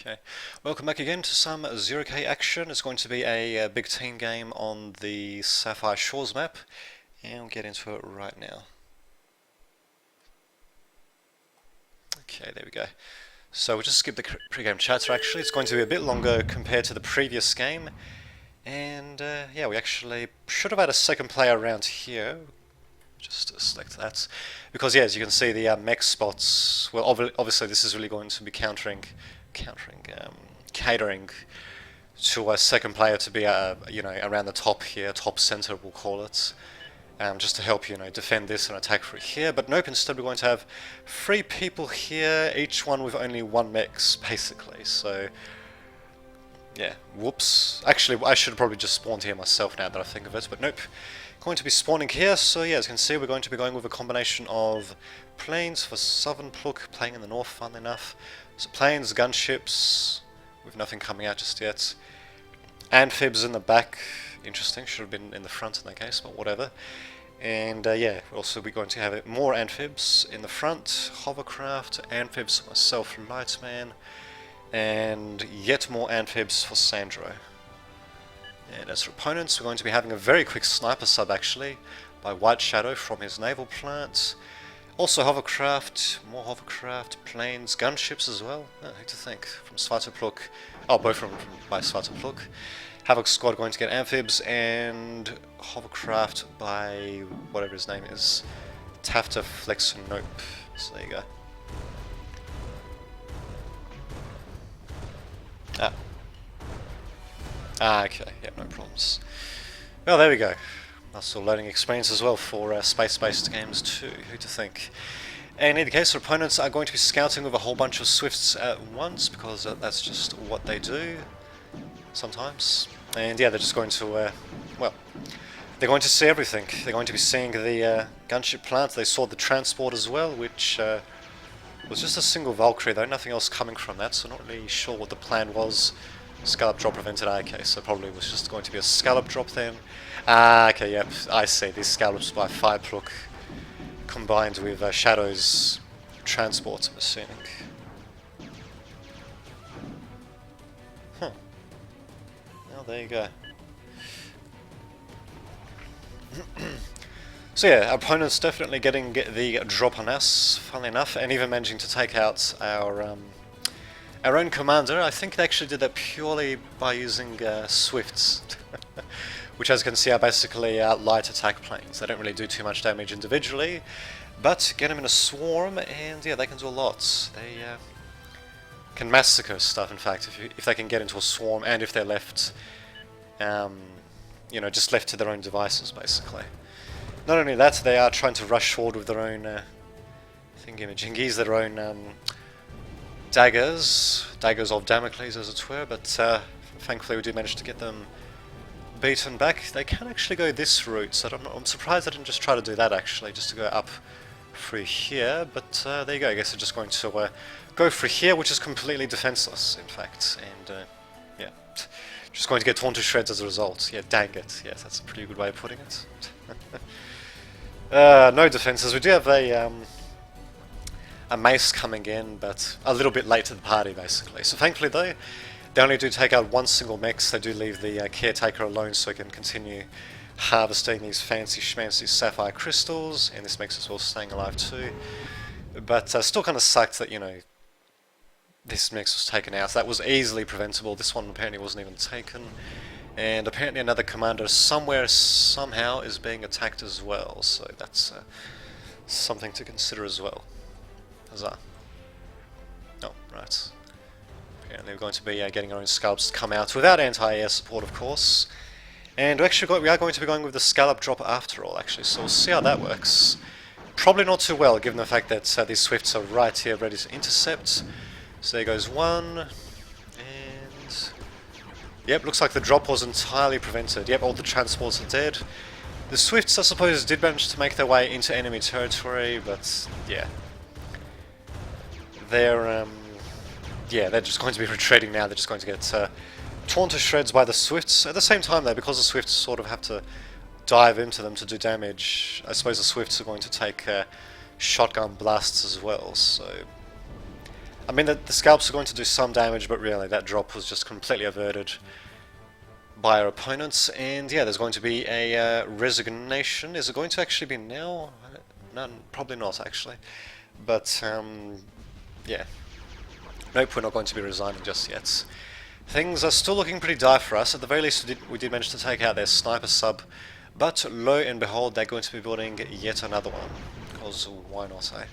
Okay, welcome back again to some 0K action. It's going to be a big team game on the Sapphire Shores map, and we'll get into it right now. Okay, there we go. So we'll just skip the pre-game chatter actually. It's going to be a bit longer compared to the previous game, and yeah, we actually should have had a second player around here. Just select that, because yeah, as you can see, the mech spots, well obviously this is really going to be catering to a second player to be you know, around the top here, top center we'll call it, just to help, you know, defend this and attack through here. But nope, instead we're going to have 3 people here, each one with only 1 mechs basically. So yeah, whoops. Actually, I should have probably just spawned here myself now that I think of it, but nope. Going to be spawning here, so yeah, as you can see, we're going to be going with a combination of planes for southern Pluk, playing in the north, funnily enough. So planes, gunships, with nothing coming out just yet. Amphibs in the back, interesting, should have been in the front in that case, but whatever. And yeah, we'll also be going to have more amphibs in the front, hovercraft, amphibs for myself, Lightman, and yet more amphibs for Sandro. And as for opponents, we're going to be having a very quick sniper sub actually, by White Shadow from his naval plant. Also hovercraft, more hovercraft, planes, gunships as well. Oh, who to think, from Svartopluk. Oh, both from by Svartopluk. Havoc squad going to get amphibs, and hovercraft by whatever his name is. Tafta Flex Nope. So there you go. Okay, yeah, no problems. Well, there we go. Nice little learning experience as well for space-based games too, who to think. And in the case, our opponents are going to be scouting with a whole bunch of swifts at once, because that's just what they do sometimes. And yeah, they're just going to, well, they're going to see everything. They're going to be seeing the gunship plant. They saw the transport as well, which was just a single Valkyrie though, nothing else coming from that, so not really sure what the plan was. Scallop drop prevented. Okay, so probably was just going to be a scallop drop then. Okay, yep, I see. These scallops by Firepluk combined with Shadow's transport, I'm assuming. Huh. Well, there you go. So yeah, our opponent's definitely getting the drop on us, funnily enough, and even managing to take out our own commander. I think they actually did that purely by using swifts, which as you can see are basically light attack planes. They don't really do too much damage individually, but get them in a swarm and yeah, they can do a lot. They can massacre stuff, in fact, if they can get into a swarm, and if they're left, you know, just left to their own devices basically. Not only that, they are trying to rush forward with their own thingy-majingies, their own daggers of Damocles as it were, but thankfully we did manage to get them beaten back. They can actually go this route, so I'm surprised I didn't just try to do that actually, just to go up through here, but there you go. I guess they're just going to go through here, which is completely defenseless in fact, and yeah, just going to get torn to shreds as a result. Yeah, dang it, yes, that's a pretty good way of putting it. No defenses. We do have a mace coming in, but a little bit late to the party basically. So thankfully though, they only do take out 1 single mech, so they do leave the caretaker alone so he can continue harvesting these fancy schmancy sapphire crystals, and this makes us all staying alive too. But still kind of sucked that, you know, this mech was taken out. So that was easily preventable. This one apparently wasn't even taken, and apparently another commander somewhere, somehow, is being attacked as well, so that's something to consider as well. Huzzah. Oh, right. Apparently we're going to be getting our own scallops to come out without anti-air support, of course. And we are going to be going with the scallop drop after all, actually, so we'll see how that works. Probably not too well, given the fact that these swifts are right here ready to intercept. So there goes one, and yep, looks like the drop was entirely prevented. Yep, all the transports are dead. The swifts, I suppose, did manage to make their way into enemy territory, but yeah. They're just going to be retreating now. They're just going to get torn to shreds by the swifts. At the same time though, because the swifts sort of have to dive into them to do damage, I suppose the swifts are going to take shotgun blasts as well, so I mean, the scalps are going to do some damage, but really that drop was just completely averted by our opponents. And yeah, there's going to be a resignation. Is it going to actually be now? No, probably not actually. But yeah, nope, we're not going to be resigning just yet. Things are still looking pretty dire for us. At the very least, we did manage to take out their sniper sub, but lo and behold, they're going to be building yet another one. Because why not, eh?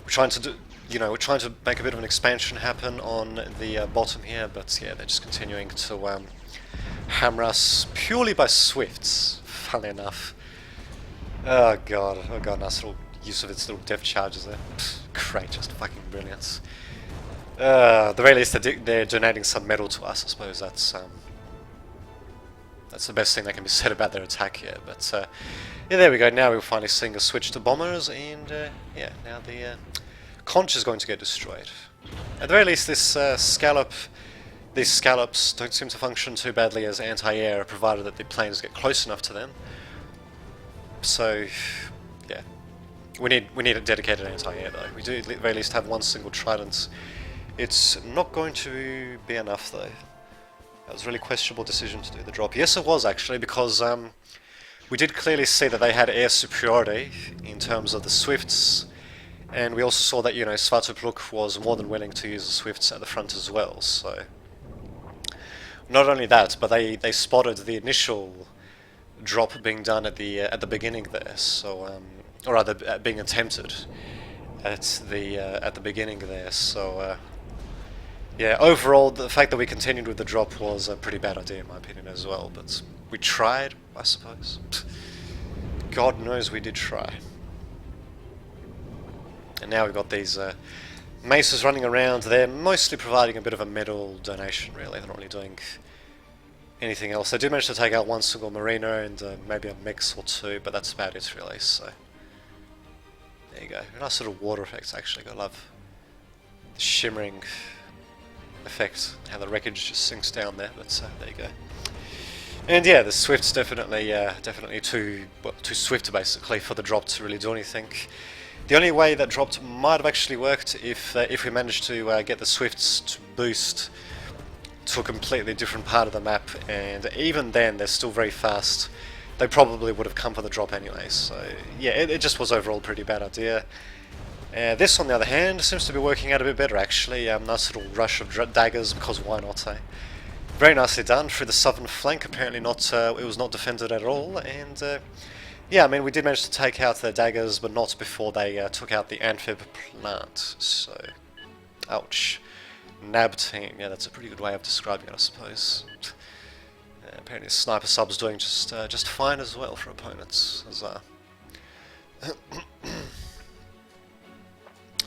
We're trying to do, we're trying to make a bit of an expansion happen on the bottom here, but yeah, they're just continuing to hammer us purely by swifts. Funnily enough. Oh god, nice little use of its little depth charges there. Great, just fucking brilliant. At the very least, they're donating some metal to us. I suppose that's the best thing that can be said about their attack here. But yeah, there we go. Now we're finally seeing a switch to bombers, and yeah, now the conch is going to get destroyed. At the very least, these scallops don't seem to function too badly as anti-air, provided that the planes get close enough to them. So yeah, we need a dedicated anti-air though. We do at the very least have one single trident. It's not going to be enough though. That was a really questionable decision to do the drop. Yes, it was actually, because we did clearly see that they had air superiority in terms of the swifts, and we also saw that Svatopluk was more than willing to use the swifts at the front as well. So not only that, but they spotted the initial drop being done at the beginning there. So or rather being attempted at the beginning there. So. Yeah, overall, the fact that we continued with the drop was a pretty bad idea in my opinion as well, but we tried, I suppose. God knows we did try. And now we've got these maces running around. They're mostly providing a bit of a medal donation, really. They're not really doing anything else. They do manage to take out one single mariner and maybe a mix or two, but that's about it, really. So there you go. Nice little water effects, actually. I love the shimmering effect, how the wreckage just sinks down there, but there you go. And yeah, the Swift's definitely too swift basically for the drop to really do anything. The only way that drop might have actually worked if we managed to get the Swifts to boost to a completely different part of the map, and even then they're still very fast. They probably would have come for the drop anyway, so yeah, it just was overall a pretty bad idea. This, on the other hand, seems to be working out a bit better actually. Nice little rush of daggers, because why not, eh? Very nicely done through the southern flank. Apparently not, it was not defended at all, and yeah, I mean, we did manage to take out the daggers, but not before they took out the amphib plant, so ouch. Nab team, yeah, that's a pretty good way of describing it, I suppose. Apparently the sniper sub's doing just fine as well for opponents.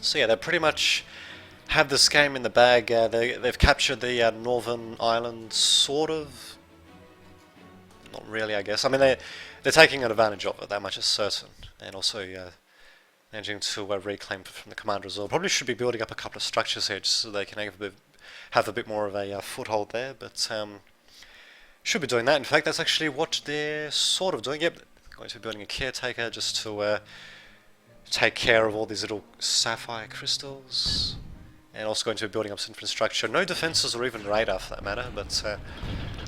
So yeah, they pretty much have this game in the bag. They've captured the northern island, sort of. Not really, I guess. I mean, they're taking advantage of it, that much is certain. And also managing to reclaim from the commander as well. Probably should be building up a couple of structures here just so they can have a bit more of a foothold there. But should be doing that. In fact, that's actually what they're sort of doing. Yep, going to be building a caretaker just to take care of all these little sapphire crystals, and also going to be building up some infrastructure. No defenses or even radar for that matter, but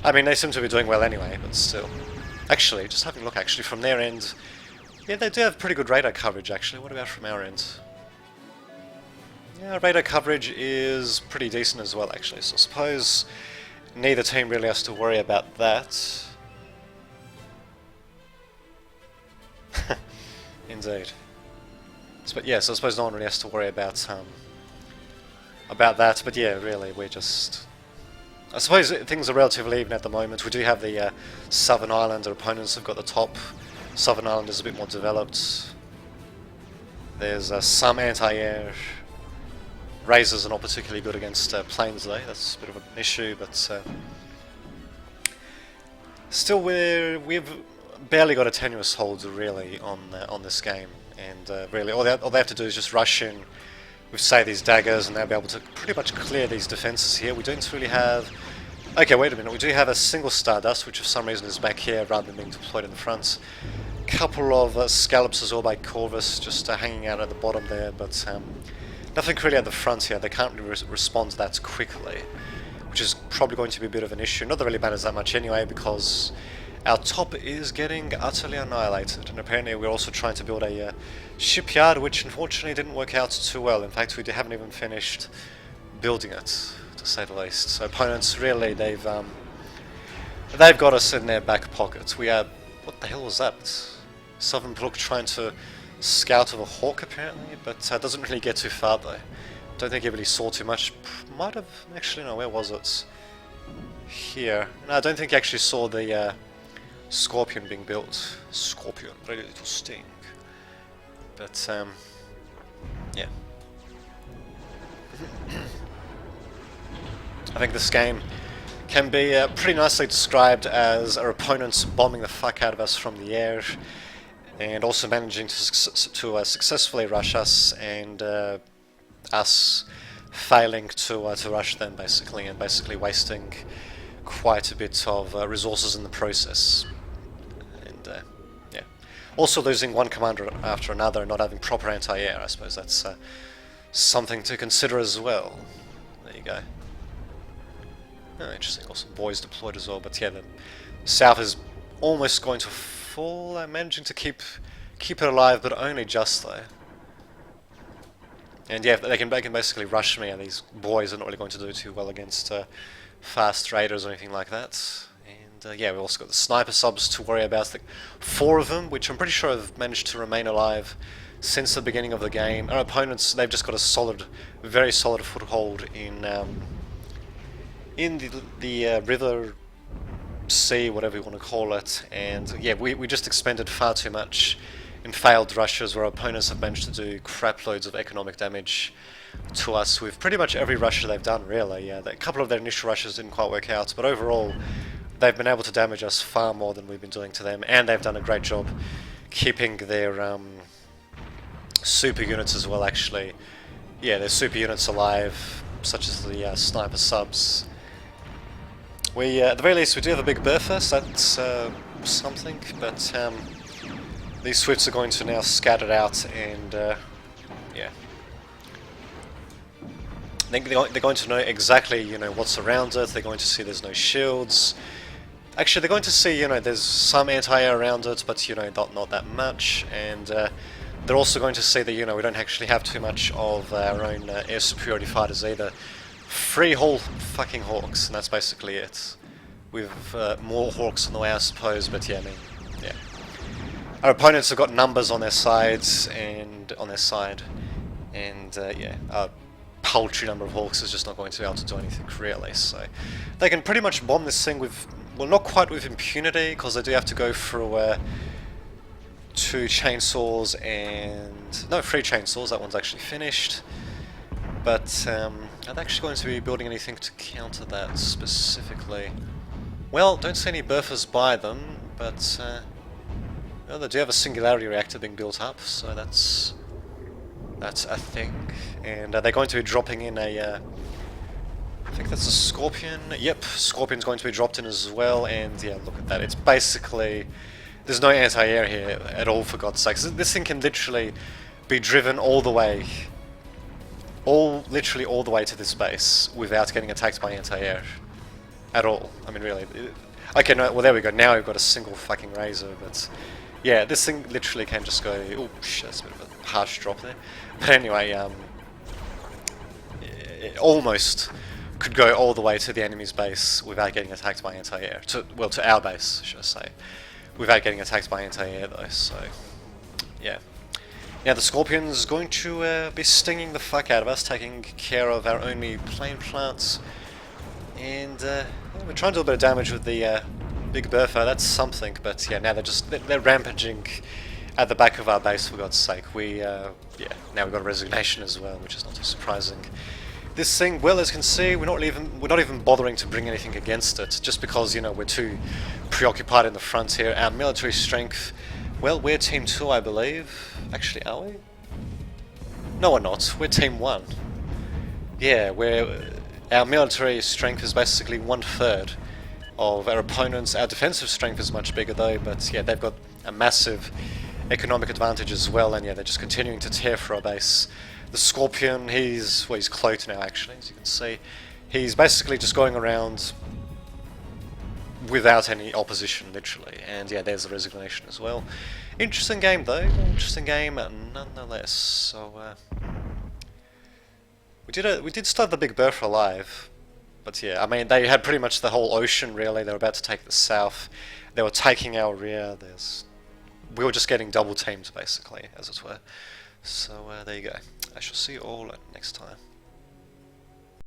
I mean, they seem to be doing well anyway, but still. Actually, just having a look actually from their end, yeah, they do have pretty good radar coverage actually. What about from our end? Yeah, radar coverage is pretty decent as well actually, so I suppose neither team really has to worry about that. Indeed. But yes, I suppose no one really has to worry about that. But yeah, really, we're just. I suppose things are relatively even at the moment. We do have the southern island. Our opponents have got the top. Southern island is a bit more developed. There's some anti-air. Razors are not particularly good against planes though. That's a bit of an issue, but still, we've barely got a tenuous hold really on this game. And really, all they have to do is just rush in with, say, these daggers, and they'll be able to pretty much clear these defenses here. We don't really have. Okay, wait a minute. We do have a single Stardust, which for some reason is back here rather than being deployed in the front. Couple of scallops as well by Corvus, just hanging out at the bottom there, but nothing really at the front here. They can't really respond that quickly, which is probably going to be a bit of an issue. Not that it really matters that much anyway, because our top is getting utterly annihilated, and apparently we're also trying to build a shipyard, which unfortunately didn't work out too well. In fact, we haven't even finished building it, to say the least. So opponents, really, they've got us in their back pocket. We are... what the hell was that? Southern Brook trying to scout of a hawk, apparently, but doesn't really get too far, though. Don't think he really saw too much. Might have... actually, no, where was it? Here. No, I don't think he actually saw the Scorpion being built. Scorpion, ready to sting. But, yeah. I think this game can be pretty nicely described as our opponents bombing the fuck out of us from the air, and also managing to successfully rush us, and us failing to rush them, basically, and basically wasting quite a bit of resources in the process. And yeah, also losing one commander after another and not having proper anti-air. I suppose that's something to consider as well. There you go. Oh, interesting. Also boys deployed as well, but yeah, the south is almost going to fall. I'm managing to keep it alive, but only just though. And yeah, they can basically rush me, and these boys are not really going to do too well against fast raiders or anything like that. And yeah, we've also got the sniper subs to worry about. Like 4 of them, which I'm pretty sure have managed to remain alive since the beginning of the game. Our opponents, they've just got a solid, very solid foothold in the river, sea, whatever you want to call it. And yeah, we just expended far too much in failed rushes, where our opponents have managed to do crap loads of economic damage to us with pretty much every rusher they've done, really. Yeah, a couple of their initial rushes didn't quite work out, but overall they've been able to damage us far more than we've been doing to them, and they've done a great job keeping their super units as well, actually. Yeah, their super units alive, such as the sniper subs. We, at the very least, we do have a big Bertha, so that's something, but these Swifts are going to now scatter out, and yeah. They're going to know exactly, you know, what's around it. They're going to see there's no shields. Actually, they're going to see, you know, there's some anti-air around it, but, you know, not that much. And they're also going to see that, you know, we don't actually have too much of our own air superiority fighters either. 3 whole fucking hawks, and that's basically it. With more hawks on the way, I suppose, but yeah, I mean, yeah. Our opponents have got numbers on their sides, and yeah, a paltry number of hawks is just not going to be able to do anything really. So they can pretty much bomb this thing with, well, not quite with impunity, because they do have to go through 2 chainsaws and no, 3 chainsaws. That one's actually finished. But are they actually going to be building anything to counter that specifically? Well, don't see any Berthas by them, but well, they do have a singularity reactor being built up, so that's a thing. And they're going to be dropping in a I think that's a Scorpion. Yep, Scorpion's going to be dropped in as well, and yeah, look at that. It's basically, there's no anti-air here at all, for God's sakes. This thing can literally be driven all the way, literally all the way to this base without getting attacked by anti-air at all. I mean, really. Okay, no, well, there we go. Now we've got a single fucking razor, but yeah, this thing literally can just go. Oh shit, that's a bit of a harsh drop there. But anyway, it almost could go all the way to the enemy's base without getting attacked by anti-air. Well, to our base, should I say, without getting attacked by anti-air, though. So yeah. Now the Scorpion's going to be stinging the fuck out of us, taking care of our only plane plants, and we're trying to do a bit of damage with the Big Bertha. That's something, but yeah, now they're rampaging at the back of our base, for God's sake. Yeah, now we've got a resignation as well, which is not too surprising. This thing, well, as you can see, we're not even bothering to bring anything against it, just because, you know, we're too preoccupied in the front here. Our military strength, well, we're Team 2, I believe. Actually, are we? No, we're not. We're Team 1. Yeah, our military strength is basically 1/3 of our opponents. Our defensive strength is much bigger though, but yeah, they've got a massive economic advantage as well, and yeah, they're just continuing to tear for our base. The Scorpion, he's cloaked now actually, as you can see. He's basically just going around without any opposition, literally. And yeah, there's the resignation as well. Interesting game though, interesting game nonetheless. So we did start the Big Bertha alive, but yeah, I mean they had pretty much the whole ocean really. They were about to take the south. They were taking our rear. We were just getting double teamed basically, as it were. So there you go. I shall see you all next time.